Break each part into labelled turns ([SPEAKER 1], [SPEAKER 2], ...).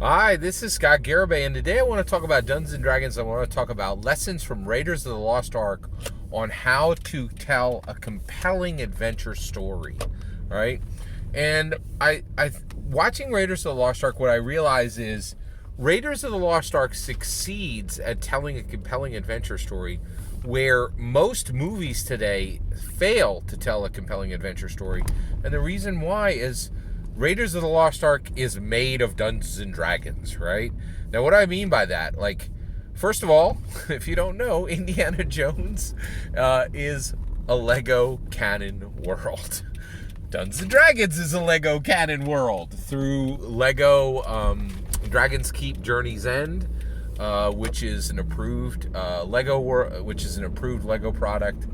[SPEAKER 1] Hi, this is Scott Garibay, and today I want to talk about Dungeons & Dragons. I want to talk about lessons from Raiders of the Lost Ark on how to tell a compelling adventure story, right? And watching Raiders of the Lost Ark, what I realize is Raiders of the Lost Ark succeeds at telling a compelling adventure story where most movies today fail to tell a compelling adventure story. And the reason why is Raiders of the Lost Ark is made of Dungeons and Dragons, right? Now, what do I mean by that? Like, first of all, if you don't know, Indiana Jones is a Lego canon world. Dungeons and Dragons is a Lego canon world through Lego Dragon's Keep Journey's End, which is an approved Lego product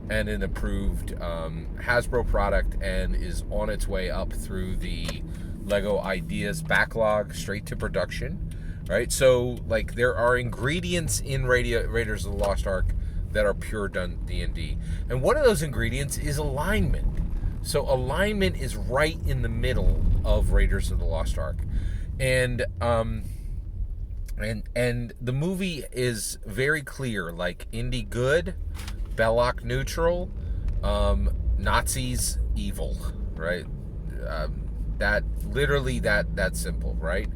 [SPEAKER 1] and an approved Hasbro product, and is on its way up through the Lego Ideas backlog straight to production, right? So, like, there are ingredients in Raiders of the Lost Ark that are pure D&D. And one of those ingredients is alignment. So alignment is right in the middle of Raiders of the Lost Ark. And the movie is very clear, like, Indy good, Belloc neutral, Nazis evil, right? That simple, right?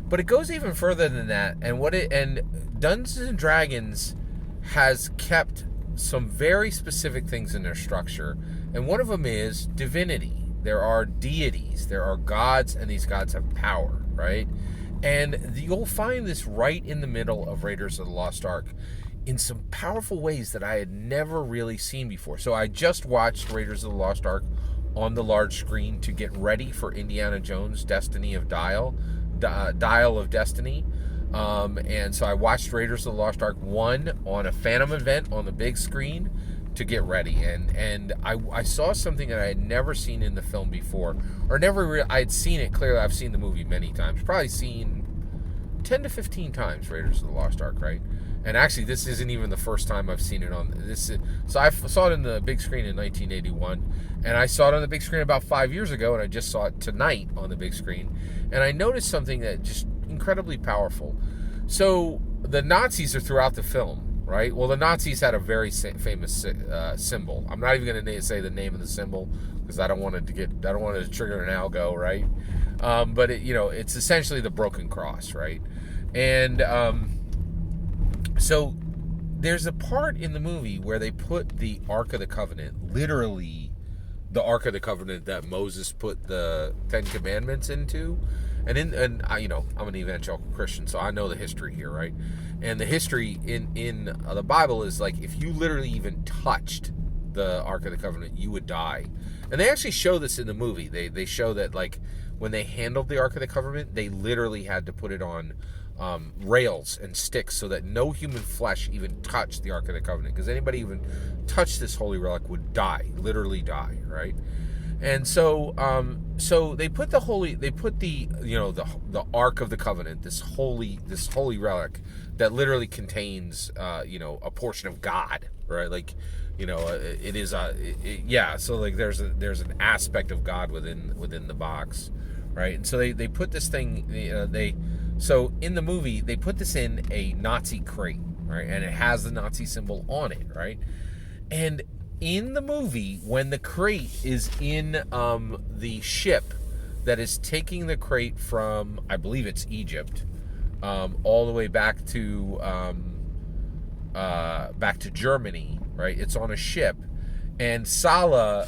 [SPEAKER 1] But it goes even further than that. And Dungeons and Dragons has kept some very specific things in their structure, and one of them is divinity. There are deities, there are gods, and these gods have power, right? And you'll find this right in the middle of Raiders of the Lost Ark in some powerful ways that I had never really seen before. So I just watched Raiders of the Lost Ark on the large screen to get ready for Indiana Jones' Destiny of Dial of Destiny. And so I watched Raiders of the Lost Ark 1 on a Phantom event on the big screen to get ready. And I saw something that I had never seen in the film before, or I had seen it clearly. I've seen the movie many times, probably seen 10 to 15 times Raiders of the Lost Ark, right? And actually, this isn't even the first time I've seen it on this. So I saw it in the big screen in 1981, and I saw it on the big screen about 5 years ago, and I just saw it tonight on the big screen. And I noticed something that just incredibly powerful. So the Nazis are throughout the film, right? Well, the Nazis had a very famous symbol. I'm not even going to say the name of the symbol because I don't want it to trigger an algo, right? But it's essentially the broken cross, right? And so there's a part in the movie where they put the Ark of the Covenant, literally the Ark of the Covenant that Moses put the Ten Commandments into. And I'm an evangelical Christian, so I know the history here, right? And the history in the Bible is like, if you literally even touched the Ark of the Covenant, you would die. And they actually show this in the movie. They show that, like, when they handled the Ark of the Covenant, they literally had to put it on rails and sticks so that no human flesh even touched the Ark of the Covenant, because anybody even touched this holy relic would literally die, right? And so they put the Ark of the Covenant, this holy relic that literally contains a portion of God, right? Like, it is so like there's an aspect of God within the box, right? And so they put this thing, so in the movie they put this in a Nazi crate, right? And it has the Nazi symbol on it, right? And in the movie, when the crate is in the ship that is taking the crate from, I believe it's Egypt, all the way back to Germany, right? It's on a ship, and Sala,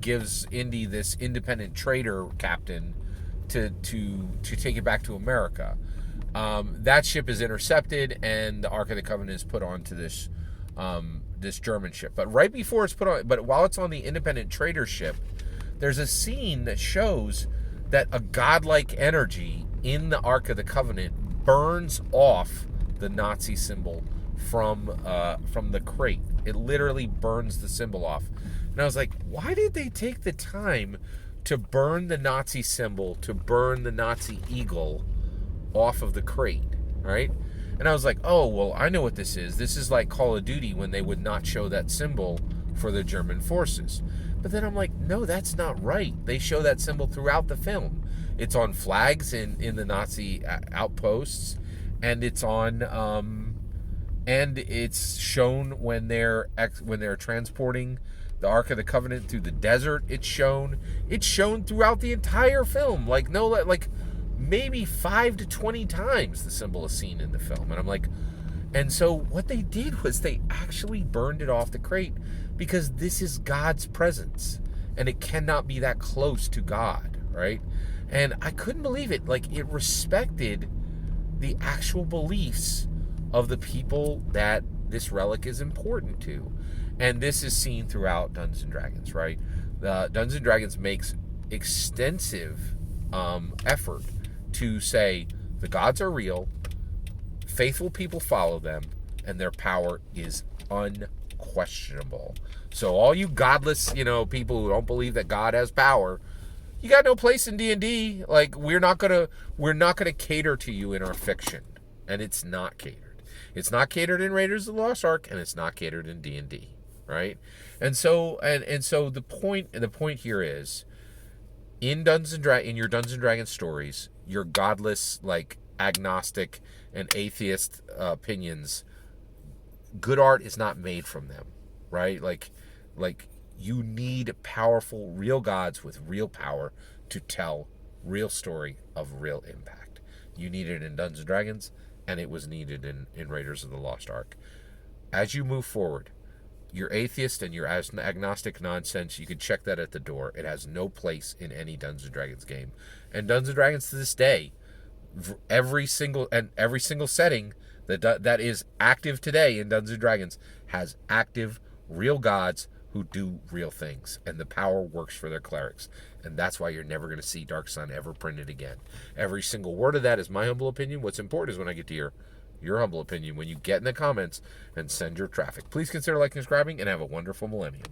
[SPEAKER 1] gives Indy this independent trader captain to take it back to America. That ship is intercepted, and the Ark of the Covenant is put onto this German ship. But right before it's put on, but while it's on the independent trader ship, there's a scene that shows that a godlike energy in the Ark of the Covenant burns off the Nazi symbol from the crate. It literally burns the symbol off. And I was like, why did they take the time to burn the Nazi symbol, to burn the Nazi eagle off of the crate, right? And I was like, oh, well, I know what this is. This is like Call of Duty when they would not show that symbol for the German forces. But then I'm like, no, that's not right. They show that symbol throughout the film. It's on flags in the Nazi outposts, and it's on and it's shown when they're transporting the Ark of the Covenant through the desert. It's shown throughout the entire film, like maybe 5 to 20 times the symbol is seen in the film. And I'm like, and so what they did was they actually burned it off the crate, because this is God's presence and it cannot be that close to God, right? And I couldn't believe it. Like, it respected the actual beliefs of the people that this relic is important to. And this is seen throughout Dungeons and Dragons, right? Dungeons and Dragons makes extensive effort to say the gods are real, faithful people follow them, and their power is unquestionable. So all you godless, people who don't believe that God has power, you got no place in D&D. Like, we're not gonna cater to you in our fiction, and it's not catered. It's not catered in Raiders of the Lost Ark, and it's not catered in D&D, right? And so the point here is, in your Dungeons and Dragons stories, your godless, like, agnostic and atheist opinions, good art is not made from them, right? Like you need powerful, real gods with real power to tell real story of real impact. You need it in Dungeons and Dragons, and it was needed in Raiders of the Lost Ark. As you move forward, your atheist and your agnostic nonsense, you can check that at the door. It has no place in any Dungeons and Dragons game. And Dungeons and Dragons to this day, every single setting that is active today in Dungeons and Dragons has active, real gods who do real things, and the power works for their clerics. And that's why you're never going to see Dark Sun ever printed again. Every single word of that is my humble opinion. What's important is when I get to your humble opinion when you get in the comments and send your traffic. Please consider liking and subscribing, and have a wonderful millennium.